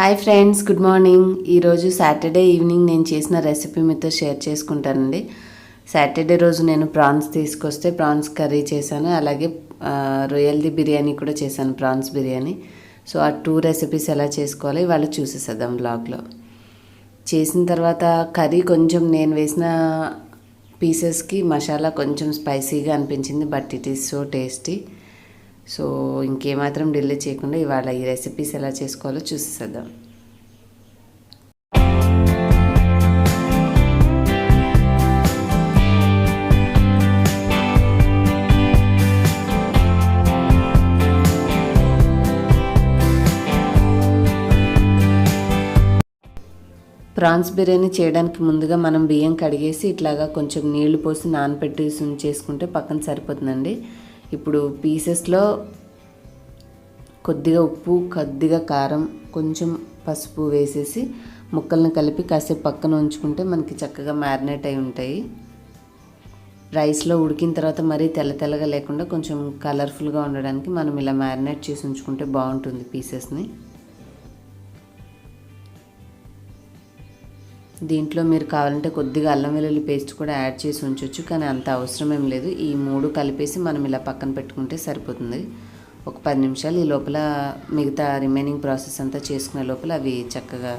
Hi friends, good morning. ఈరోజు Saturday evening నేను చేసిన రెసిపీ మీతో షేర్ చేసుకుంటానండి. సాటర్డే రోజు నేను ప్రాన్స్ తీసుకొస్తే ప్రాన్స్ కర్రీ చేశాను, అలాగే రొయ్యల్ది బిర్యానీ కూడా చేశాను, ప్రాన్స్ బిర్యానీ. సో ఆ 2 రెసిపీస్ ఎలా చేసుకోవాలి వాళ్ళు చూసేసేద్దాం వ్లాగ్లో. చేసిన తర్వాత కర్రీ కొంచెం నేను వేసిన పీసెస్కి మసాలా కొంచెం స్పైసీగా అనిపించింది, but it is so tasty. So ఇంకేమాత్రం డిలే చేయకుండా ఇవాళ ఈ రెసిపీస్ ఎలా చేసుకోవాలో చూసేద్దాం. ప్రాన్స్ బిర్యానీ చేయడానికి ముందుగా మనం బియ్యం కడిగేసి ఇట్లాగా కొంచెం నీళ్లు పోసి నానబెట్టి ఉంచేసుకుంటే పక్కన సరిపోతుందండి. ఇప్పుడు పీసెస్లో కొద్దిగా ఉప్పు, కొద్దిగా కారం, కొంచెం పసుపు వేసేసి ముక్కల్ని కలిపి కాసేపు పక్కన ఉంచుకుంటే మనకి చక్కగా మ్యారినేట్ అయి ఉంటాయి. రైస్లో ఉడికిన తర్వాత మరీ తెల్లగా లేకుండా కొంచెం కలర్ఫుల్గా ఉండడానికి మనం ఇలా మ్యారినేట్ చేసి ఉంచుకుంటే బాగుంటుంది పీసెస్ని. దీంట్లో మీరు కావాలంటే కొద్దిగా అల్లం వెల్లుల్లి పేస్ట్ కూడా యాడ్ చేసి ఉంచవచ్చు, కానీ అంత అవసరం ఏం లేదు. ఈ 3 కలిపేసి మనం ఇలా పక్కన పెట్టుకుంటే సరిపోతుంది. ఒక 10 నిమిషాలు ఈ లోపల మిగతా రిమైనింగ్ ప్రాసెస్ అంతా చేసుకునే లోపల అవి చక్కగా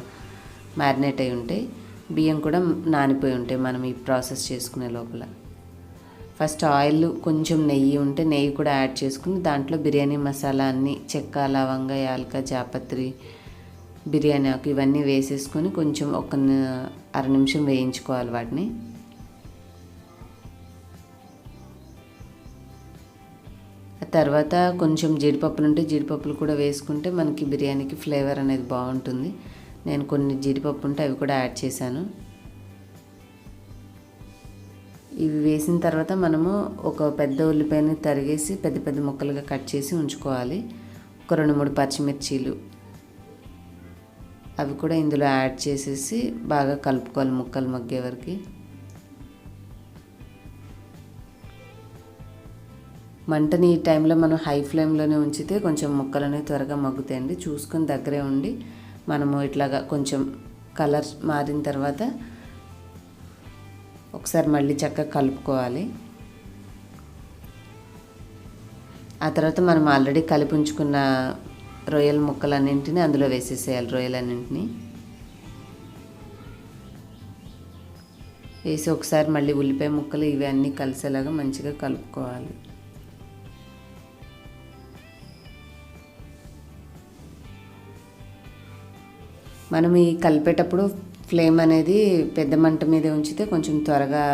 మ్యారినేట్ అయి ఉంటాయి. బియ్యం కూడా నానిపోయి ఉంటాయి మనం ఈ ప్రాసెస్ చేసుకునే లోపల. ఫస్ట్ ఆయిల్, కొంచెం నెయ్యి ఉంటే నెయ్యి కూడా యాడ్ చేసుకుని దాంట్లో బిర్యానీ మసాలా అన్నీ, చెక్క, లవంగ, యాలక, జాపత్రి, బిర్యానీ ఆకు ఇవన్నీ వేసేసుకొని కొంచెం ఒక అర నిమిషం వేయించుకోవాలి వాటిని. ఆ తర్వాత కొంచెం జీడిపప్పులు ఉంటే జీడిపప్పులు కూడా వేసుకుంటే మనకి బిర్యానీకి ఫ్లేవర్ అనేది బాగుంటుంది. నేను కొన్ని జీడిపప్పు ఉంటే అవి కూడా యాడ్ చేశాను. ఇవి వేసిన తర్వాత మనము ఒక పెద్ద ఉల్లిపాయని తరిగేసి పెద్ద పెద్ద ముక్కలుగా కట్ చేసి ఉంచుకోవాలి. ఒక 2-3 పచ్చిమిర్చీలు అవి కూడా ఇందులో యాడ్ చేసేసి బాగా కలుపుకోవాలి ముక్కలు మగ్గే వరకు. మంటని ఈ టైంలో మనం హై ఫ్లేమ్లోనే ఉంచితే కొంచెం ముక్కలు అనేవి త్వరగా మగ్గుతాయండి. చూసుకొని దగ్గరే ఉండి మనము ఇట్లాగా కొంచెం కలర్ మారిన తర్వాత ఒకసారి మళ్ళీ చక్కగా కలుపుకోవాలి. ఆ తర్వాత మనం ఆల్రెడీ కలిపి ఉంచుకున్న రొయ్యల ముక్కలన్నింటినీ అందులో వేసేసేయాలి. రొయ్యలన్నింటినీ వేసి ఒకసారి మళ్ళీ ఉల్లిపాయ ముక్కలు ఇవన్నీ కలిసేలాగా మంచిగా కలుపుకోవాలి. మనం ఈ కలిపేటప్పుడు ఫ్లేమ్ అనేది పెద్ద మంట మీద ఉంచితే కొంచెం త్వరగా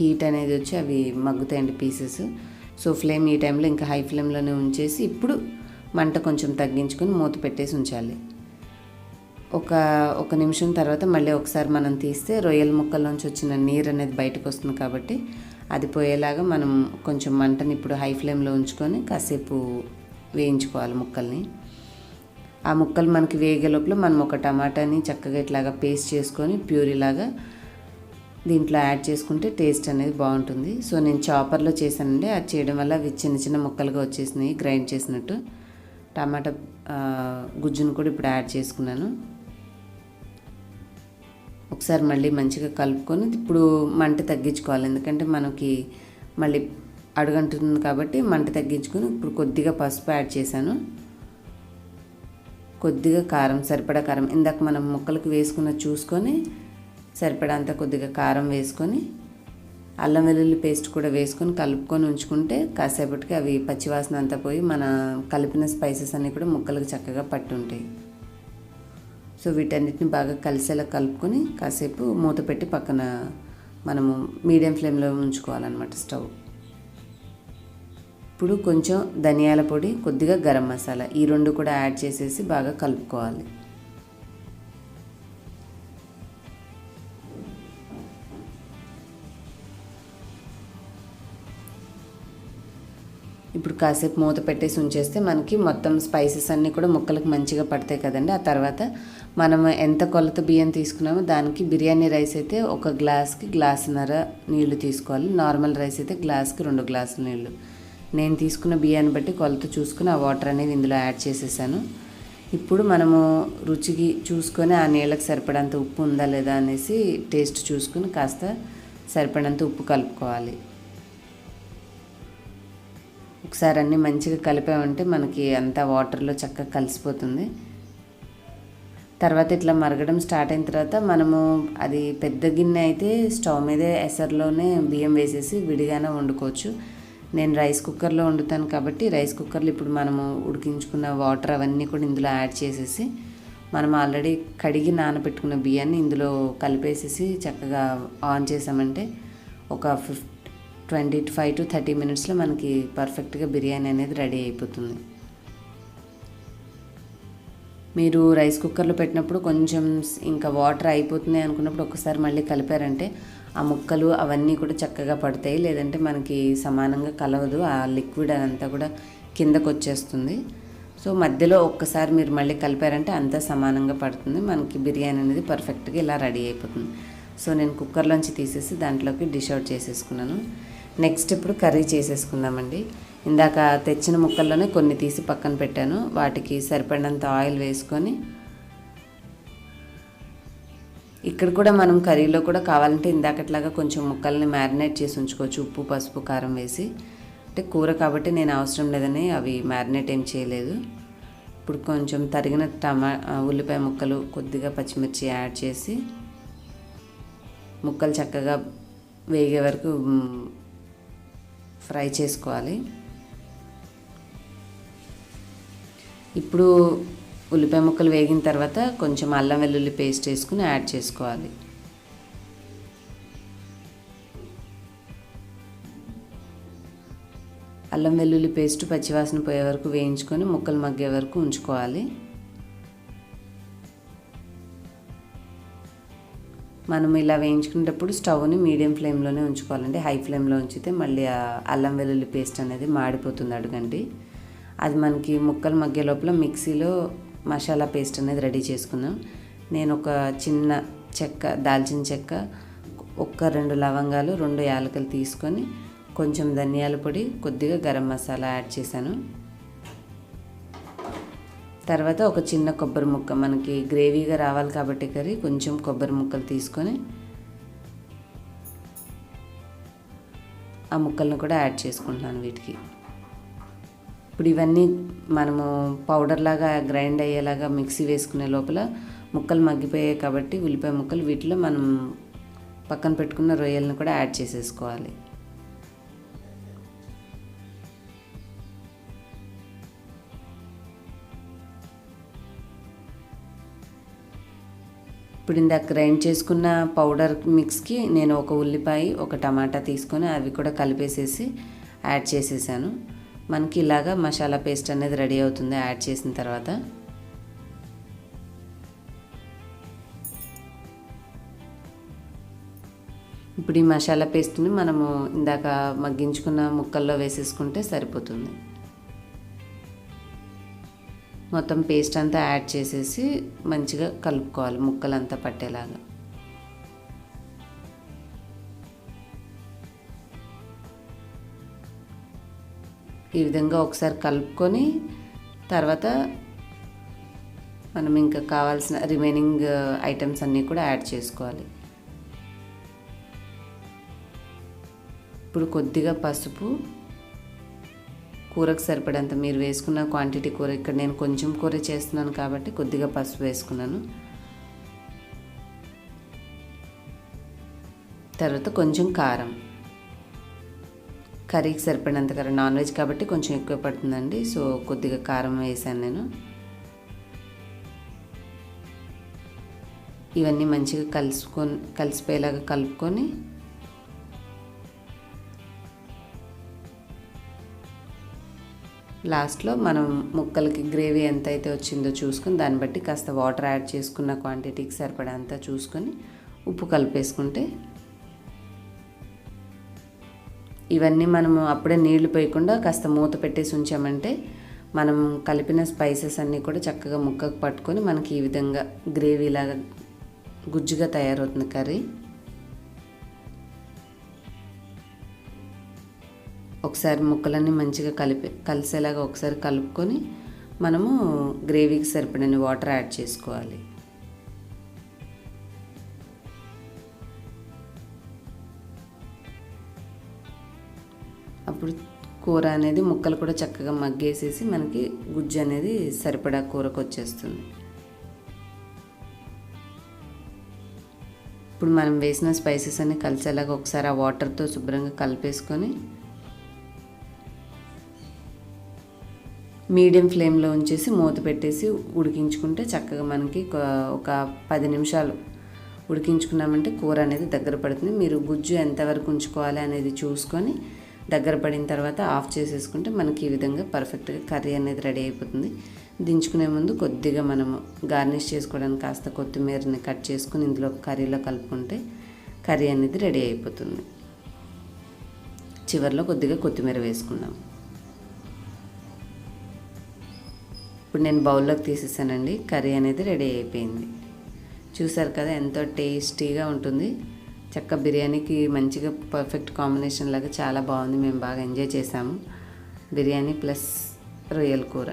హీట్ అనేది వచ్చి అవి మగ్గుతాయండి పీసెస్. సో ఫ్లేమ్ ఈ టైంలో ఇంకా హై ఫ్లేమ్లోనే ఉంచేసి ఇప్పుడు మంట కొంచెం తగ్గించుకొని మూత పెట్టేసి ఉంచాలి. ఒక నిమిషం తర్వాత మళ్ళీ ఒకసారి మనం తీస్తే రొయ్యల ముక్కల నుంచి వచ్చిన నీరు అనేది బయటకు వస్తుంది కాబట్టి అది పోయేలాగా మనం కొంచెం మంటని ఇప్పుడు హై ఫ్లేమ్లో ఉంచుకొని కాసేపు వేయించుకోవాలి ముక్కల్ని. ఆ ముక్కలు మనకి వేగే లోపల మనం ఒక టమాటాని చక్కగా ఇట్లాగా పేస్ట్ చేసుకొని ప్యూరీలాగా దీంట్లో యాడ్ చేసుకుంటే టేస్ట్ అనేది బాగుంటుంది. సో నేను చాపర్లో చేశానండి. అది చేయడం వల్ల అవి చిన్న చిన్న ముక్కలుగా వచ్చేసినాయి గ్రైండ్ చేసినట్టు. టమాటా గుజ్జును కూడా ఇప్పుడు యాడ్ చేసుకున్నాను. ఒకసారి మళ్ళీ మంచిగా కలుపుకొని ఇప్పుడు మంట తగ్గించుకోవాలి, ఎందుకంటే మనకి మళ్ళీ అడుగంటుంది కాబట్టి మంట తగ్గించుకొని ఇప్పుడు కొద్దిగా పసుపు యాడ్ చేశాను, కొద్దిగా కారం, సరిపడా కారం ఇందాక మనం ముక్కలకు వేసుకున్న చూసుకొని సరిపడా అంతా కొద్దిగా కారం వేసుకొని అల్లం వెల్లుల్లి పేస్ట్ కూడా వేసుకొని కలుపుకొని ఉంచుకుంటే కాసేపటికి అవి పచ్చివాసన అంతా పోయి మన కలిపిన స్పైసెస్ అన్నీ కూడా ముక్కలకు చక్కగా పట్టి ఉంటాయి. సో వీటన్నిటిని బాగా కలిసేలా కలుపుకొని కాసేపు మూత పెట్టి పక్కన మనము మీడియం ఫ్లేమ్లో ఉంచుకోవాలన్నమాట స్టవ్. ఇప్పుడు కొంచెం ధనియాల పొడి, కొద్దిగా గరం మసాలా ఈ 2 కూడా యాడ్ చేసేసి బాగా కలుపుకోవాలి. ఇప్పుడు కాసేపు మూత పెట్టేసి ఉంచేస్తే మనకి మొత్తం స్పైసెస్ అన్నీ కూడా ముక్కలకు మంచిగా పడతాయి కదండి. ఆ తర్వాత మనం ఎంత కొలత బియ్యం తీసుకున్నామో దానికి బిర్యానీ రైస్ అయితే 1 గ్లాస్కి గ్లాసున్నర నీళ్లు తీసుకోవాలి. నార్మల్ రైస్ అయితే గ్లాస్కి 2 గ్లాసుల నీళ్లు. నేను తీసుకున్న బియ్యాన్ని బట్టి కొలత చూసుకుని ఆ వాటర్ అనేది ఇందులో యాడ్ చేసేసాను. ఇప్పుడు మనము రుచికి చూసుకొని ఆ నీళ్ళకి సరిపడంత ఉప్పు ఉందా లేదా అనేసి టేస్ట్ చూసుకొని కాస్త సరిపడంత ఉప్పు కలుపుకోవాలి. ఒకసారి అన్నీ మంచిగా కలిపామంటే మనకి అంతా వాటర్లో చక్కగా కలిసిపోతుంది. తర్వాత ఇట్లా మరగడం స్టార్ట్ అయిన తర్వాత మనము అది పెద్ద గిన్నె అయితే స్టవ్ మీదే ఎసర్లోనే బియ్యం వేసేసి విడిగానే వండుకోవచ్చు. నేను రైస్ కుక్కర్లో వండుతాను కాబట్టి రైస్ కుక్కర్లో ఇప్పుడు మనము ఉడికించుకున్న వాటర్ అవన్నీ కూడా ఇందులో యాడ్ చేసేసి మనం ఆల్రెడీ కడిగి నానబెట్టుకున్న బియ్యాన్ని ఇందులో కలిపేసేసి చక్కగా ఆన్ చేసామంటే ఒక 25 to 30 మినిట్స్లో మనకి పర్ఫెక్ట్గా బిర్యానీ అనేది రెడీ అయిపోతుంది. మీరు రైస్ కుక్కర్లో పెట్టినప్పుడు కొంచెం ఇంకా వాటర్ అయిపోతుంది అనుకున్నప్పుడు ఒకసారి మళ్ళీ కలిపారంటే ఆ ముక్కలు అవన్నీ కూడా చక్కగా పడతాయి. లేదంటే మనకి సమానంగా కలవదు, ఆ లిక్విడ్ అదంతా కూడా కిందకు వచ్చేస్తుంది. సో మధ్యలో ఒక్కసారి మీరు మళ్ళీ కలిపారంటే అంతా సమానంగా పడుతుంది. మనకి బిర్యానీ అనేది పర్ఫెక్ట్గా ఇలా రెడీ అయిపోతుంది. సో నేను కుక్కర్లోంచి తీసేసి దాంట్లోకి డిష్ అవుట్ చేసేసుకున్నాను. నెక్స్ట్ ఇప్పుడు కర్రీ చేసేసుకుందామండి. ఇందాక తెచ్చిన ముక్కల్లోనే కొన్ని తీసి పక్కన పెట్టాను. వాటికి సరిపడినంత ఆయిల్ వేసుకొని ఇక్కడ కూడా మనం కర్రీలో కూడా కావాలంటే ఇందాకట్లాగా కొంచెం ముక్కల్ని మ్యారినేట్ చేసి ఉంచుకోవచ్చు, ఉప్పు పసుపు కారం వేసి. అంటే కూర కాబట్టి నేను అవసరం లేదని అవి మ్యారినేట్ ఏం చేయలేదు. ఇప్పుడు కొంచెం తరిగిన ఉల్లిపాయ ముక్కలు, కొద్దిగా పచ్చిమిర్చి యాడ్ చేసి ముక్కలు చక్కగా వేగే వరకు ఫ్రై చేసుకోవాలి. ఇప్పుడు ఉల్లిపాయ ముక్కలు వేగిన తర్వాత కొంచెం అల్లం వెల్లుల్లి పేస్ట్ వేసుకుని యాడ్ చేసుకోవాలి. అల్లం వెల్లుల్లి పేస్ట్ పచ్చివాసన పోయే వరకు వేయించుకొని ముక్కలు మగ్గే వరకు ఉంచుకోవాలి. మనం ఇలా వేయించుకునేటప్పుడు స్టవ్ని మీడియం ఫ్లేమ్లోనే ఉంచుకోవాలండి. హై ఫ్లేమ్లో ఉంచితే మళ్ళీ ఆ అల్లం వెల్లుల్లి పేస్ట్ అనేది మాడిపోతుంది అడుగండి. అది మనకి ముక్కలు మగ్గే లోపల మిక్సీలో మసాలా పేస్ట్ అనేది రెడీ చేసుకుందాం. నేను ఒక చిన్న చెక్క, దాల్చిన చెక్క, 2 లవంగాలు, 2 యాలకులు తీసుకొని కొంచెం ధనియాల పొడి, కొద్దిగా గరం మసాలా యాడ్ చేశాను. తర్వాత ఒక చిన్న కొబ్బరి ముక్క, మనకి గ్రేవీగా రావాలి కాబట్టి కర్రీ కొంచెం కొబ్బరి ముక్కలు తీసుకొని ఆ ముక్కలను కూడా యాడ్ చేసుకుంటున్నాను వీటికి. ఇప్పుడు ఇవన్నీ మనము పౌడర్ లాగా గ్రైండ్ అయ్యేలాగా మిక్సీ వేసుకునే లోపల ముక్కలు మగ్గిపోయాయి కాబట్టి ఉల్లిపాయ ముక్కలు, వీటిలో మనం పక్కన పెట్టుకున్న రొయ్యలను కూడా యాడ్ చేసేసుకోవాలి. ఇప్పుడు ఇందాక గ్రైండ్ చేసుకున్న పౌడర్ మిక్స్కి నేను ఒక ఉల్లిపాయ, ఒక టమాటా తీసుకొని అవి కూడా కలిపేసేసి యాడ్ చేసేసాను. మనకి ఇలాగా మసాలా పేస్ట్ అనేది రెడీ అవుతుంది యాడ్ చేసిన తర్వాత. ఇప్పుడు ఈ మసాలా పేస్ట్ని మనము ఇందాక మగ్గించుకున్న ముక్కల్లో వేసేసుకుంటే సరిపోతుంది. మొత్తం పేస్ట్ అంతా యాడ్ చేసేసి మంచిగా కలుపుకోవాలి ముక్కలంతా పట్టేలాగా. ఈ విధంగా ఒకసారి కలుపుకొని తర్వాత మనం ఇంకా కావాల్సిన రిమైనింగ్ ఐటమ్స్ అన్నీ కూడా యాడ్ చేసుకోవాలి. ఇప్పుడు కొద్దిగా పసుపు, కూరకు సరిపడంత మీరు వేసుకున్న క్వాంటిటీ కూర, ఇక్కడ నేను కొంచెం కూర చేస్తున్నాను కాబట్టి కొద్దిగా పసుపు వేసుకున్నాను. తర్వాత కొంచెం కారం, కర్రీకి సరిపడినంత కారం, నాన్ వెజ్ కాబట్టి కొంచెం ఎక్కువ పడుతుందండి, సో కొద్దిగా కారం వేసాను నేను. ఇవన్నీ మంచిగా కలిసిపోయేలాగా కలుపుకొని లాస్ట్లో మనం ముక్కలకి గ్రేవీ ఎంత అయితే వచ్చిందో చూసుకొని దాన్ని బట్టి కాస్త వాటర్ యాడ్ చేసుకున్న క్వాంటిటీకి సరిపడంత చూసుకొని ఉప్పు కలిపేసుకుంటే, ఇవన్నీ మనము అప్పుడే నీళ్లు పోయకుండా కాస్త మూత పెట్టేసి ఉంచామంటే మనం కలిపిన స్పైసెస్ అన్నీ కూడా చక్కగా ముక్కకు పట్టుకొని మనకి ఈ విధంగా గ్రేవీలాగా గుజ్జుగా తయారవుతుంది కర్రీ. ఒకసారి ముక్కలన్నీ మంచిగా కలిసేలాగా ఒకసారి కలుపుకొని మనము గ్రేవీకి సరిపడని వాటర్ యాడ్ చేసుకోవాలి. అప్పుడు కూర అనేది ముక్కలు కూడా చక్కగా మగ్గేసేసి మనకి గుజ్జు అనేది సరిపడా కూరకు వచ్చేస్తుంది. ఇప్పుడు మనం వేసిన స్పైసెస్ అన్ని కలిసేలాగా ఒకసారి ఆ వాటర్తో శుభ్రంగా కలిపేసుకొని మీడియం ఫ్లేమ్లో ఉంచేసి మూత పెట్టేసి ఉడికించుకుంటే చక్కగా మనకి ఒక 10 నిమిషాలు ఉడికించుకున్నామంటే కూర అనేది దగ్గర పడుతుంది. మీరు గుజ్జు ఎంతవరకు ఉంచుకోవాలి అనేది చూసుకొని దగ్గర పడిన తర్వాత ఆఫ్ చేసేసుకుంటే మనకి ఈ విధంగా పర్ఫెక్ట్గా కర్రీ అనేది రెడీ అయిపోతుంది. దించుకునే ముందు కొద్దిగా మనము గార్నిష్ చేసుకోవడానికి కాస్త కొత్తిమీరని కట్ చేసుకుని ఇందులో కర్రీలో కలుపుకుంటే కర్రీ అనేది రెడీ అయిపోతుంది. చివరిలో కొద్దిగా కొత్తిమీర వేసుకుందాం. ఇప్పుడు నేను బౌల్లోకి తీసేసానండి. కర్రీ అనేది రెడీ అయిపోయింది. చూసారు కదా ఎంతో టేస్టీగా ఉంటుంది. చక్క బిర్యానీకి మంచిగా పర్ఫెక్ట్ కాంబినేషన్ లాగా చాలా బాగుంది. మేము బాగా ఎంజాయ్ చేసాము. బిర్యానీ ప్లస్ రొయ్యల కూర.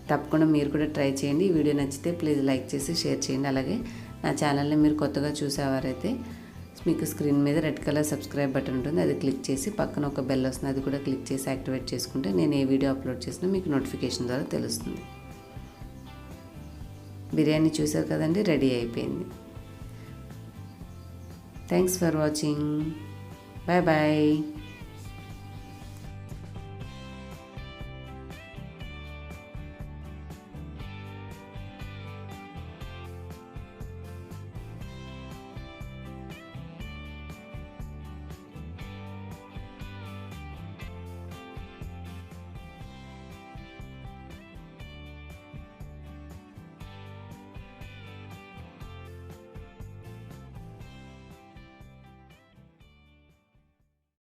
తప్పకుండా మీరు కూడా ట్రై చేయండి. ఈ వీడియో నచ్చితే ప్లీజ్ లైక్ చేసి షేర్ చేయండి. అలాగే నా ఛానల్ని మీరు కొత్తగా చూసేవారైతే మీకు స్క్రీన్ మీద రెడ్ కలర్ సబ్స్క్రైబ్ బటన్ ఉంటుంది, అది క్లిక్ చేసి పక్కన ఒక బెల్ వస్తుంది, అది కూడా క్లిక్ చేసి యాక్టివేట్ చేసుకుంటే నేను ఏ వీడియో అప్లోడ్ చేసినా మీకు నోటిఫికేషన్ ద్వారా తెలుస్తుంది. బిర్యానీ చూసారు కదండి, రెడీ అయిపోయింది. Thanks for watching. Bye bye.